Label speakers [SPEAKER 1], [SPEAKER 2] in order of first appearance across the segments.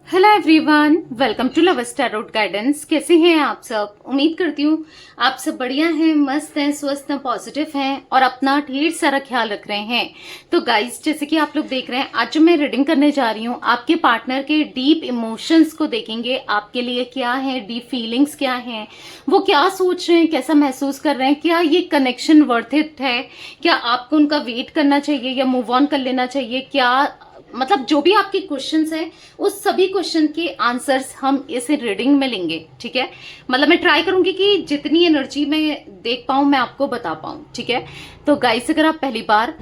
[SPEAKER 1] Hello everyone, welcome to lovers tarot guidance. कैसे हैं आप सब? उम्मीद करती हूँ आप सब बढ़िया हैं, मस्त हैं, स्वस्थ हैं, पॉजिटिव हैं और अपना ढेर सारा ख्याल रख रहे हैं। तो गाइस, जैसे कि आप लोग देख रहे हैं, आज जो मैं रीडिंग करने जा रही हूँ, आपके पार्टनर के डीप इमोशंस को देखेंगे। आपके लिए क्या है, डीप फीलिंग्स क्या हैं, वो क्या सोच रहे हैं, कैसा महसूस कर रहे हैं, क्या ये कनेक्शन वर्थ इट है, क्या आपको उनका वेट करना चाहिए या मूव ऑन कर लेना चाहिए, क्या मतलब जो भी आपके क्वेश्चंस हैं उस सभी क्वेश्चन के आंसर्स हम इस रीडिंग में लेंगे। ठीक है, मतलब मैं ट्राई करूंगी कि जितनी एनर्जी मैं देख पाऊं मैं आपको बता पाऊं। ठीक है, तो गाइस, अगर आप पहली बार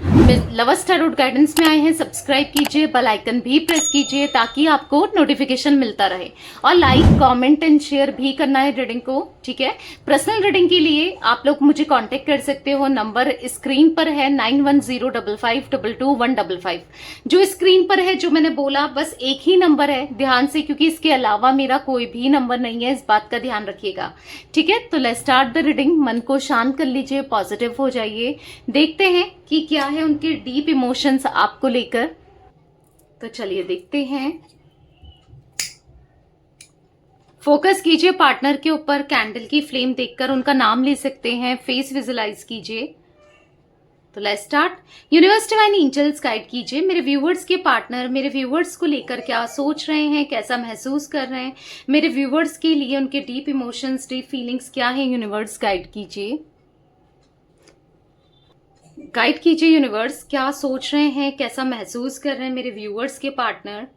[SPEAKER 1] लवर्स टैरोट गाइडेंस में आए हैं, सब्सक्राइब कीजिए, बेल आइकन भी प्रेस कीजिए ताकि आपको नोटिफिकेशन मिलता रहे, और लाइक कमेंट एंड शेयर भी करना है रीडिंग को। ठीक है, पर्सनल रीडिंग के लिए आप लोग मुझे कांटेक्ट कर सकते हो, नंबर स्क्रीन पर है 9105522155। जो स्क्रीन पर है, जो मैंने बोला, बस एक ही नंबर है, ध्यान से, क्योंकि इसके अलावा मेरा कोई भी नंबर नहीं है, इस बात का ध्यान रखिएगा। ठीक है, तो लेट्स स्टार्ट द रीडिंग। मन को शांत कर लीजिए, पॉजिटिव हो जाइए, देखते हैं कि क्या है उनके डीप इमोशंस आपको लेकर। तो चलिए देखते हैं। फोकस कीजिए पार्टनर के ऊपर, कैंडल की फ्लेम देखकर उनका नाम ले सकते हैं, फेस विजुलाइज कीजिए। तो let's start. Universe divine angels guide कीजिए मेरे व्यूवर्स के पार्टनर, मेरे व्यूवर्स को लेकर क्या सोच रहे हैं, कैसा महसूस कर रहे हैं, मेरे व्यूवर्स के लिए उनके डीप इमोशंस, डीप फीलिंग्स क्या है, यूनिवर्स गाइड कीजिए। गाइड कीजिए यूनिवर्स, क्या सोच रहे हैं, कैसा महसूस कर रहे हैं मेरे व्यूवर्स के पार्टनर।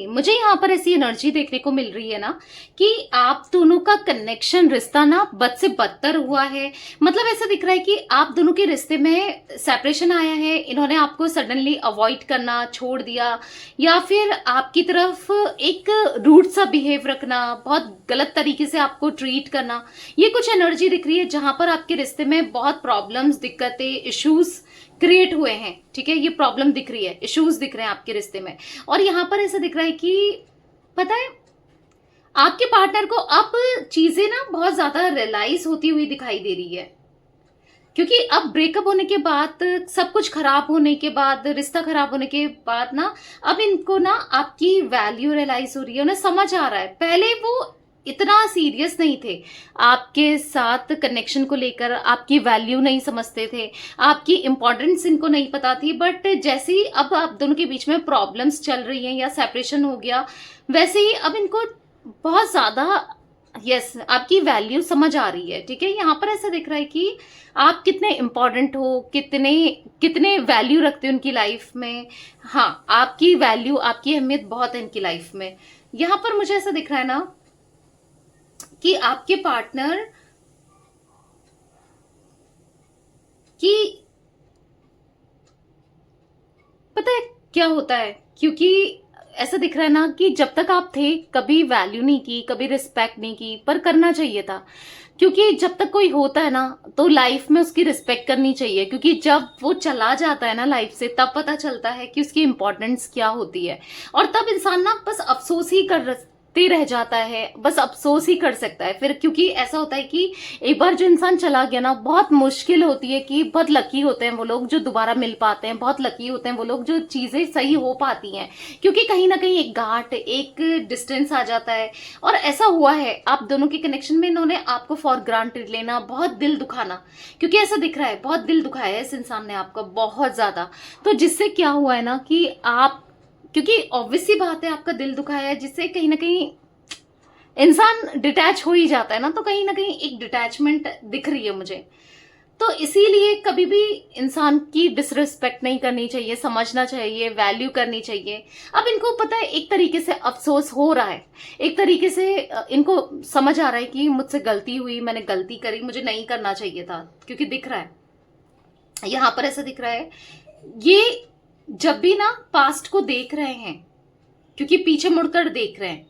[SPEAKER 1] मुझे यहाँ पर ऐसी एनर्जी देखने को मिल रही है ना कि आप दोनों का कनेक्शन, रिश्ता ना बद से बदतर हुआ है। मतलब ऐसा दिख रहा है कि आप दोनों के रिश्ते में सेपरेशन आया है, इन्होंने आपको सडनली अवॉइड करना छोड़ दिया, या फिर आपकी तरफ एक रूड सा बिहेव रखना, बहुत गलत तरीके से आपको ट्रीट करना। ये कुछ एनर्जी दिख रही है जहां पर आपके रिश्ते में बहुत प्रॉब्लम्स, दिक्कतें, इश्यूज क्रिएट हुए हैं। ठीक है, ये प्रॉब्लम दिख रही है, इश्यूज दिख रहे हैं आपके रिश्ते में। और यहां पर ऐसा दिख रहा है कि पता है, आपके पार्टनर को अब चीजें ना बहुत ज्यादा रियलाइज होती हुई दिखाई दे रही है, क्योंकि अब ब्रेकअप होने के बाद, सब कुछ खराब होने के बाद, रिश्ता खराब होने के बाद ना, अब इनको ना आपकी वैल्यू रियलाइज हो रही है, उन्हें समझ आ रहा है। पहले वो इतना सीरियस नहीं थे आपके साथ कनेक्शन को लेकर, आपकी वैल्यू नहीं समझते थे, आपकी इंपॉर्टेंस इनको नहीं पता थी। बट जैसे ही अब आप दोनों के बीच में प्रॉब्लम्स चल रही हैं या सेपरेशन हो गया, वैसे ही अब इनको बहुत ज्यादा, यस, आपकी वैल्यू समझ आ रही है। ठीक है, यहाँ पर ऐसा दिख रहा है कि आप कितने इंपॉर्टेंट हो, कितने कितने वैल्यू रखते हो उनकी लाइफ में। हाँ, आपकी वैल्यू, आपकी अहमियत बहुत है इनकी लाइफ में। यहाँ पर मुझे ऐसा दिख रहा है ना कि आपके पार्टनर की, पता है क्या होता है, क्योंकि ऐसा दिख रहा है ना कि जब तक आप थे कभी वैल्यू नहीं की, कभी रिस्पेक्ट नहीं की, पर करना चाहिए था। क्योंकि जब तक कोई होता है ना तो लाइफ में उसकी रिस्पेक्ट करनी चाहिए, क्योंकि जब वो चला जाता है ना लाइफ से, तब पता चलता है कि उसकी इंपॉर्टेंस क्या होती है। और तब इंसान ना बस अफसोस ही करते रह जाता है, बस अफसोस ही कर सकता है फिर। क्योंकि ऐसा होता है कि एक बार जो इंसान चला गया ना, बहुत मुश्किल होती है कि, बहुत लकी होते हैं वो लोग जो दोबारा मिल पाते हैं, बहुत लकी होते हैं वो लोग जो चीजें सही हो पाती हैं, क्योंकि कहीं ना कहीं एक घाट, एक डिस्टेंस आ जाता है। और ऐसा हुआ है आप दोनों के कनेक्शन में, इन्होंने आपको फॉर ग्रांटेड लेना, बहुत दिल दुखाना, क्योंकि ऐसा दिख रहा है बहुत दिल दुखाया है इस इंसान ने आपका, बहुत ज्यादा। तो जिससे क्या हुआ है ना कि आप, क्योंकि ऑब्वियस सी बात है आपका दिल दुखाया है, जिससे कहीं ना कहीं इंसान डिटैच हो ही जाता है ना, तो कहीं ना कहीं एक डिटैचमेंट दिख रही है मुझे। तो इसीलिए कभी भी इंसान की डिसरिस्पेक्ट नहीं करनी चाहिए, समझना चाहिए, वैल्यू करनी चाहिए। अब इनको पता है, एक तरीके से अफसोस हो रहा है, एक तरीके से इनको समझ आ रहा है कि मुझसे गलती हुई, मैंने गलती करी, मुझे नहीं करना चाहिए था। क्योंकि दिख रहा है यहां पर, ऐसा दिख रहा है, ये जब भी ना पास्ट को देख रहे हैं, क्योंकि पीछे मुड़कर देख रहे हैं,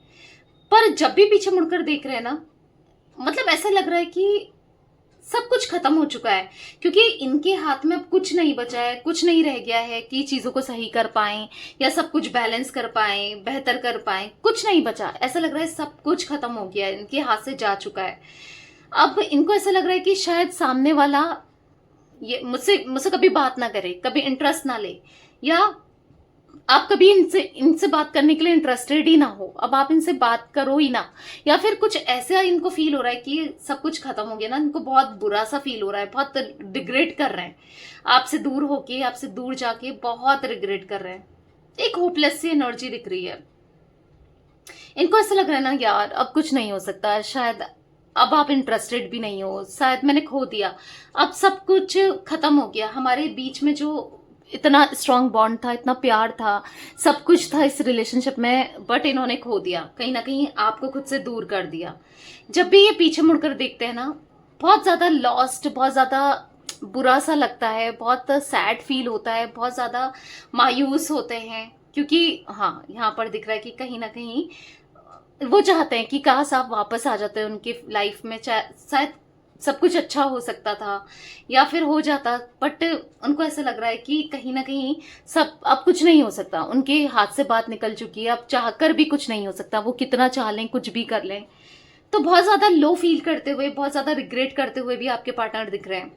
[SPEAKER 1] पर जब भी पीछे मुड़कर देख रहे हैं ना, मतलब ऐसा लग रहा है कि सब कुछ खत्म हो चुका है, क्योंकि इनके हाथ में अब कुछ नहीं बचा है, कुछ नहीं रह गया है कि चीजों को सही कर पाएं या सब कुछ बैलेंस कर पाएं, बेहतर कर पाएं, कुछ नहीं बचा। ऐसा लग रहा है सब कुछ खत्म हो गया है, इनके हाथ से जा चुका है। अब इनको ऐसा लग रहा है कि शायद सामने वाला ये मुझसे मुझसे कभी बात ना करे, कभी इंटरेस्ट ना ले, या आप कभी इनसे इनसे बात करने के लिए इंटरेस्टेड ही ना हो, अब आप इनसे बात करो ही ना। या फिर कुछ ऐसा इनको फील हो रहा है कि सब कुछ खत्म हो गया ना, इनको बहुत बुरा सा फील हो रहा है, बहुत रिग्रेट कर रहे हैं, आपसे दूर होके, आपसे दूर जाके बहुत रिग्रेट कर रहे हैं। एक होपलेस सी एनर्जी दिख रही है इनको। ऐसा लग रहा है ना यार अब कुछ नहीं हो सकता, शायद अब आप इंटरेस्टेड भी नहीं हो, शायद मैंने खो दिया, अब सब कुछ खत्म हो गया, हमारे बीच में जो इतना स्ट्रांग बॉन्ड था, इतना प्यार था, सब कुछ था इस रिलेशनशिप में, बट इन्होंने खो दिया, कहीं ना कहीं आपको खुद से दूर कर दिया। जब भी ये पीछे मुड़कर देखते हैं ना, बहुत ज्यादा लॉस्ट, बहुत ज्यादा बुरा सा लगता है, बहुत सैड फील होता है, बहुत ज्यादा मायूस होते हैं, क्योंकि हाँ यहाँ पर दिख रहा है कि कहीं ना कहीं वो चाहते हैं कि काश आप वापस आ जाते हैं उनकी लाइफ में, शायद सब कुछ अच्छा हो सकता था या फिर हो जाता, बट उनको ऐसा लग रहा है कि कहीं ना कहीं सब अब कुछ नहीं हो सकता, उनके हाथ से बात निकल चुकी है, अब चाहकर भी कुछ नहीं हो सकता, वो कितना चाह लें, कुछ भी कर लें। तो बहुत ज्यादा लो फील करते हुए, बहुत ज्यादा रिग्रेट करते हुए भी आपके पार्टनर दिख रहे हैं,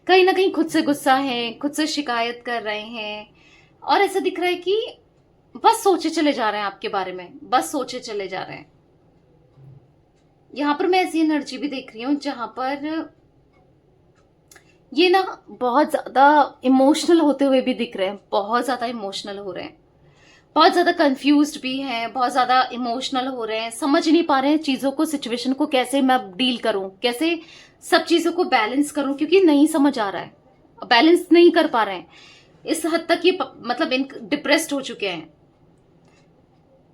[SPEAKER 1] कहीं ना कहीं खुद से गुस्सा है, खुद से शिकायत कर रहे हैं, और ऐसा दिख रहा है कि बस सोचे चले जा रहे हैं आपके बारे में, बस सोचे चले जा रहे हैं। यहां पर मैं ऐसी एनर्जी भी देख रही हूं जहां पर ये ना बहुत ज्यादा इमोशनल होते हुए भी दिख रहे हैं, बहुत ज्यादा इमोशनल हो रहे हैं, बहुत ज्यादा कंफ्यूज्ड भी हैं, बहुत ज्यादा इमोशनल हो रहे हैं, समझ नहीं पा रहे हैं चीजों को, सिचुएशन को कैसे मैं डील करूं, कैसे सब चीजों को बैलेंस करूं, क्योंकि नहीं समझ आ रहा है, बैलेंस नहीं कर पा रहे हैं। इस हद तक ये मतलब इन डिप्रेस्ड हो चुके हैं।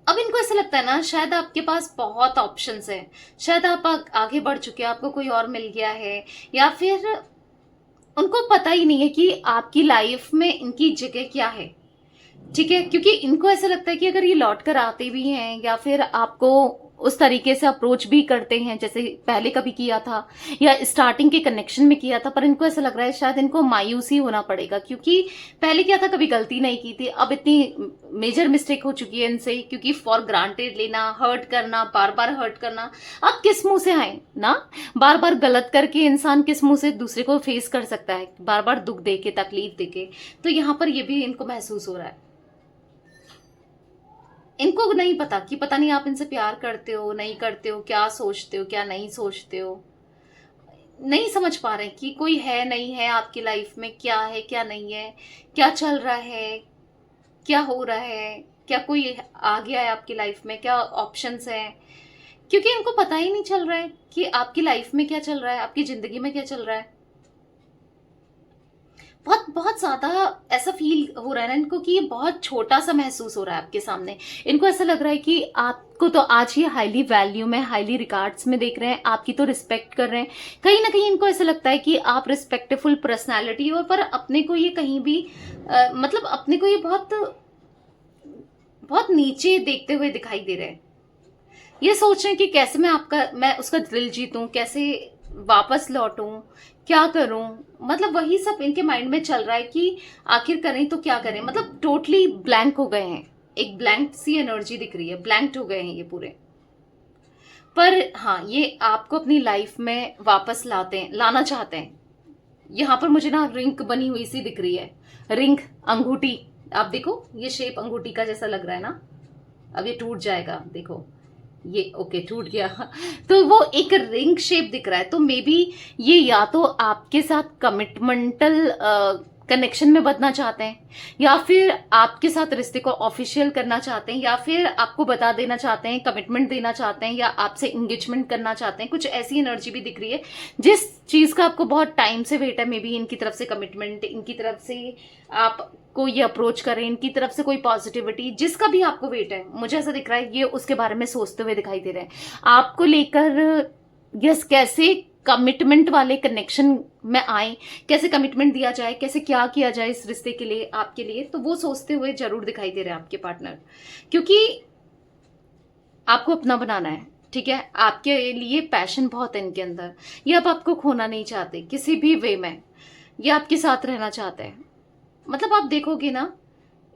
[SPEAKER 1] अब इनको ऐसा लगता है ना, शायद आपके पास बहुत ऑप्शंस है, शायद आप आगे बढ़ चुके हैं, आपको कोई और मिल गया है, या फिर उनको पता ही नहीं है कि आपकी लाइफ में इनकी जगह क्या है। ठीक है, क्योंकि इनको ऐसा लगता है कि अगर ये लौट कर आते भी हैं या फिर आपको उस तरीके से अप्रोच भी करते हैं जैसे पहले कभी किया था या स्टार्टिंग के कनेक्शन में किया था, पर इनको ऐसा लग रहा है शायद इनको मायूसी होना पड़ेगा, क्योंकि पहले क्या था, कभी गलती नहीं की थी, अब इतनी मेजर मिस्टेक हो चुकी है इनसे, क्योंकि फॉर ग्रांटेड लेना, हर्ट करना, बार बार हर्ट करना, अब किस मुंह से आए ना, बार बार गलत करके इंसान किस मुंह से दूसरे को फेस कर सकता है, बार बार दुख देके, तकलीफ देके। तो यहाँ पर ये भी इनको महसूस हो रहा है। इनको नहीं पता कि पता नहीं आप इनसे प्यार करते हो, नहीं करते हो, क्या सोचते हो, क्या नहीं सोचते हो, नहीं समझ पा रहे कि कोई है नहीं है आपकी लाइफ में, क्या है क्या नहीं है, क्या चल रहा है, क्या हो रहा है, क्या कोई आ गया है आपकी लाइफ में, क्या ऑप्शंस हैं, क्योंकि इनको पता ही नहीं चल रहा है कि आपकी लाइफ में क्या चल रहा है, आपकी जिंदगी में क्या चल रहा है। बहुत बहुत ज्यादा ऐसा फील हो रहा है ना इनको कि ये बहुत छोटा सा महसूस हो रहा है आपके सामने। इनको ऐसा लग रहा है कि आपको तो आज ये हाईली वैल्यू में, हाईली रिगार्ड्स में देख रहे हैं, आपकी तो रिस्पेक्ट कर रहे हैं, कहीं ना कहीं इनको ऐसा लगता है कि आप रिस्पेक्टफुल पर्सनैलिटी हो, पर अपने को ये कहीं भी मतलब अपने को ये बहुत बहुत नीचे देखते हुए दिखाई दे रहे हैं। ये सोच रहे हैं कि कैसे मैं उसका दिल जीतूं, कैसे वापस लौटूं, क्या करूं, मतलब वही सब इनके माइंड में चल रहा है कि आखिर करें तो क्या करें, मतलब टोटली ब्लैंक हो गए हैं, एक ब्लैंक सी एनर्जी दिख रही है, ब्लैंक हो गए हैं ये पूरे। पर हाँ, ये आपको अपनी लाइफ में वापस लाना चाहते हैं। यहाँ पर मुझे ना रिंग बनी हुई सी दिख रही है, रिंग, अंगूठी, आप देखो ये शेप अंगूठी का जैसा लग रहा है ना, अब ये टूट जाएगा, देखो ये ओके टूट गया। तो वो एक रिंग शेप दिख रहा है, तो मे बी ये या तो आपके साथ कमिटमेंटल कनेक्शन में बदना चाहते हैं, या फिर आपके साथ रिश्ते को ऑफिशियल करना चाहते हैं, या फिर आपको बता देना चाहते हैं, कमिटमेंट देना चाहते हैं, या आपसे इंगेजमेंट करना चाहते हैं। कुछ ऐसी एनर्जी भी दिख रही है जिस चीज का आपको बहुत टाइम से वेट है, मे बी इनकी तरफ से कमिटमेंट, इनकी तरफ से आपको ये अप्रोच करें, इनकी तरफ से कोई पॉजिटिविटी, जिसका भी आपको वेट है, मुझे ऐसा दिख रहा है ये उसके बारे में सोचते हुए दिखाई दे रहे हैं आपको लेकर। यस, कैसे कमिटमेंट वाले कनेक्शन में आए, कैसे कमिटमेंट दिया जाए, कैसे क्या किया जाए इस रिश्ते के लिए, आपके लिए, तो वो सोचते हुए जरूर दिखाई दे रहे हैं आपके पार्टनर, क्योंकि आपको अपना बनाना है। ठीक है, आपके लिए पैशन बहुत है इनके अंदर, ये अब आपको खोना नहीं चाहते किसी भी वे में, ये आपके साथ रहना चाहते हैं। मतलब आप देखोगे ना,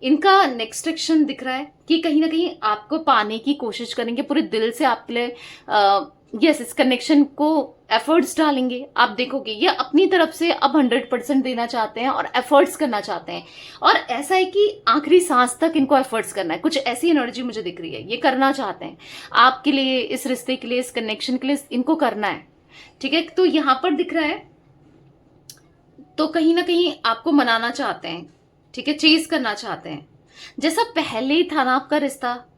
[SPEAKER 1] इनका नेक्स्ट एक्शन दिख रहा है कि कहीं ना कहीं आपको पाने की कोशिश करेंगे, पूरे दिल से आपके लिए यस, इस कनेक्शन को एफर्ट्स डालेंगे। आप देखोगे ये अपनी तरफ से अब 100% देना चाहते हैं और एफर्ट्स करना चाहते हैं, और ऐसा है कि आखिरी सांस तक इनको एफर्ट्स करना है। कुछ ऐसी एनर्जी मुझे दिख रही है, ये करना चाहते हैं आपके लिए, इस रिश्ते के लिए, इस कनेक्शन के लिए इनको करना है। ठीक है, तो यहां पर दिख रहा है तो कहीं ना कहीं आपको मनाना चाहते हैं। ठीक है, चेज करना चाहते हैं, जैसा पहले ही था ना आपका रिश्ता,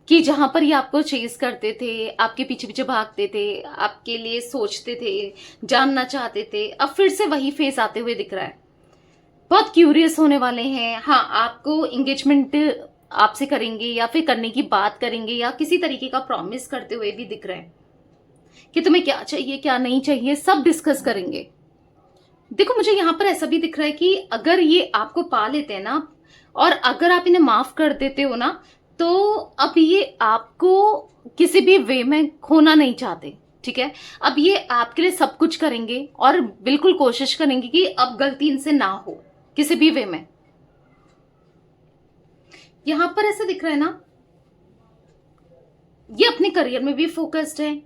[SPEAKER 1] कि जहां पर ये आपको चेज करते थे, आपके पीछे पीछे भागते थे, आपके लिए सोचते थे, जानना चाहते थे। अब फिर से वही फेस आते हुए दिख रहा है। बहुत क्यूरियस होने वाले हैं। हाँ, आपको एंगेजमेंट आपसे करेंगे या फिर करने की बात करेंगे, या किसी तरीके का प्रॉमिस करते हुए भी दिख रहा है कि तुम्हें क्या चाहिए क्या नहीं चाहिए सब डिस्कस करेंगे। देखो, मुझे यहां पर ऐसा भी दिख रहा है कि अगर ये आपको पा लेते हैं ना, और अगर आप इन्हें माफ कर देते हो ना, तो अब ये आपको किसी भी वे में खोना नहीं चाहते। ठीक है, अब ये आपके लिए सब कुछ करेंगे और बिल्कुल कोशिश करेंगे कि अब गलती इनसे ना हो किसी भी वे में। यहां पर ऐसा दिख रहा है ना, ये अपने करियर में भी फोकस्ड है,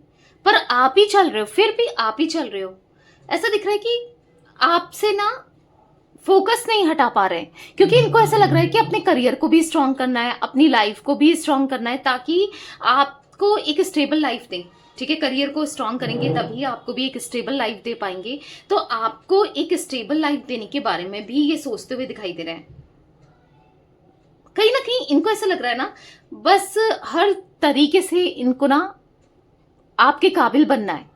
[SPEAKER 1] पर आप ही चल रहे हो, फिर भी आप ही चल रहे हो। ऐसा दिख रहा है कि आपसे ना फोकस नहीं हटा पा रहे हैं, क्योंकि इनको ऐसा लग रहा है कि अपने करियर को भी स्ट्रांग करना है, अपनी लाइफ को भी स्ट्रांग करना है, ताकि आपको एक स्टेबल लाइफ दें। ठीक है, करियर को स्ट्रांग करेंगे तभी आपको भी एक स्टेबल लाइफ दे पाएंगे। तो आपको एक स्टेबल लाइफ देने के बारे में भी ये सोचते हुए दिखाई दे रहे हैं। कहीं ना कहीं इनको ऐसा लग रहा है ना, बस हर तरीके से इनको ना आपके काबिल बनना है,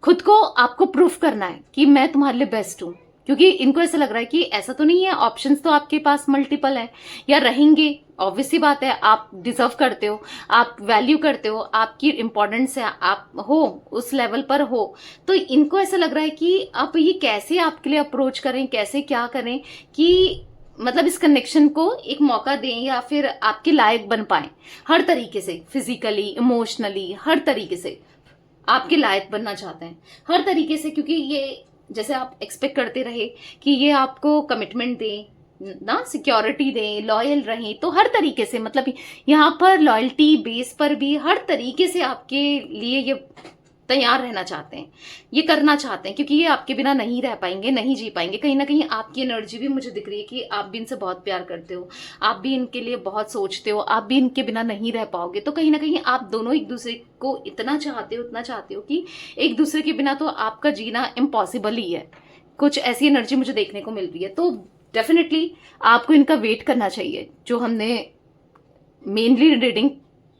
[SPEAKER 1] खुद को आपको प्रूफ करना है कि मैं तुम्हारे लिए बेस्ट हूं। क्योंकि इनको ऐसा लग रहा है कि ऐसा तो नहीं है, ऑप्शंस तो आपके पास मल्टीपल है या रहेंगे। ऑब्वियस सी बात है, आप डिजर्व करते हो, आप वैल्यू करते हो, आपकी इंपॉर्टेंस है, आप हो उस लेवल पर हो। तो इनको ऐसा लग रहा है कि आप ये कैसे आपके लिए अप्रोच करें, कैसे क्या करें कि मतलब इस कनेक्शन को एक मौका दें या फिर आपके लायक बन पाए हर तरीके से, फिजिकली, इमोशनली, हर तरीके से आपके लायक बनना चाहते हैं हर तरीके से। क्योंकि ये जैसे आप एक्सपेक्ट करते रहे कि ये आपको कमिटमेंट दें ना, सिक्योरिटी दें, लॉयल रहें, तो हर तरीके से मतलब यहाँ पर लॉयल्टी बेस पर भी हर तरीके से आपके लिए ये तैयार रहना चाहते हैं, ये करना चाहते हैं, क्योंकि ये आपके बिना नहीं रह पाएंगे, नहीं जी पाएंगे। कहीं ना कहीं आपकी एनर्जी भी मुझे दिख रही है कि आप भी इनसे बहुत प्यार करते हो, आप भी इनके लिए बहुत सोचते हो, आप भी इनके बिना नहीं रह पाओगे। तो कहीं ना कहीं आप दोनों एक दूसरे को इतना चाहते हो, इतना चाहते हो कि एक दूसरे के बिना तो आपका जीना इम्पॉसिबल ही है। कुछ ऐसी एनर्जी मुझे देखने को मिल रही है। तो डेफिनेटली आपको इनका वेट करना चाहिए, जो हमने मेनली रीडिंग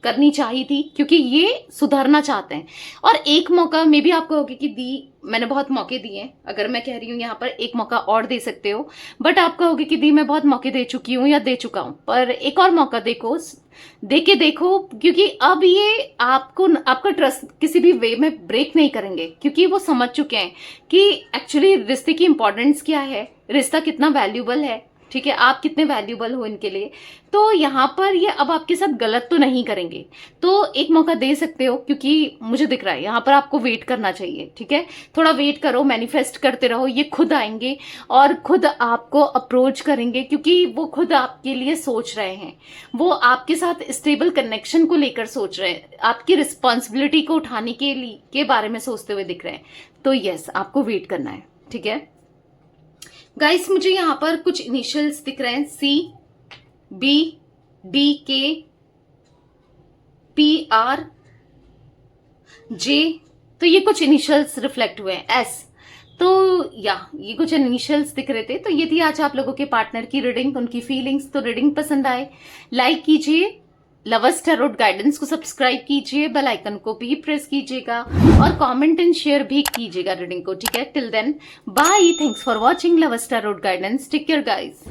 [SPEAKER 1] करनी चाहिए थी, क्योंकि ये सुधरना चाहते हैं। और एक मौका मे भी आप कहोगे कि दी मैंने बहुत मौके दिए हैं, अगर मैं कह रही हूँ यहाँ पर एक मौका और दे सकते हो, बट आप कहोगे कि दी मैं बहुत मौके दे चुकी हूँ या दे चुका हूँ, पर एक और मौका देके देखो, क्योंकि अब ये आपको आपका ट्रस्ट किसी भी वे में ब्रेक नहीं करेंगे, क्योंकि वो समझ चुके हैं कि एक्चुअली रिश्ते की इंपॉर्टेंस क्या है, रिश्ता कितना वैल्यूबल है। ठीक है, आप कितने वैल्यूबल हो इनके लिए। तो यहाँ पर ये अब आपके साथ गलत तो नहीं करेंगे, तो एक मौका दे सकते हो, क्योंकि मुझे दिख रहा है यहाँ पर आपको वेट करना चाहिए। ठीक है, थोड़ा वेट करो, मैनिफेस्ट करते रहो, ये खुद आएंगे और खुद आपको अप्रोच करेंगे, क्योंकि वो खुद आपके लिए सोच रहे हैं, वो आपके साथ स्टेबल कनेक्शन को लेकर सोच रहे हैं, आपकी रिस्पॉन्सिबिलिटी को उठाने के बारे में सोचते हुए दिख रहे हैं। तो यस, आपको वेट करना है। ठीक है गाइस, मुझे यहाँ पर कुछ इनिशियल्स दिख रहे हैं, CBDKPRJ, तो ये कुछ इनिशियल्स रिफ्लेक्ट हुए हैं। S, तो ये कुछ इनिशियल्स दिख रहे थे। तो ये थी आज आप लोगों के पार्टनर की रीडिंग, उनकी फीलिंग्स। तो रीडिंग पसंद आए लाइक कीजिए, लवर्स टैरोट गाइडेंस को सब्सक्राइब कीजिए, बेल आइकन को भी प्रेस कीजिएगा और कमेंट एंड शेयर भी कीजिएगा रीडिंग को। ठीक है, till then bye, thanks for watching lovers tarot guidance, take care guys.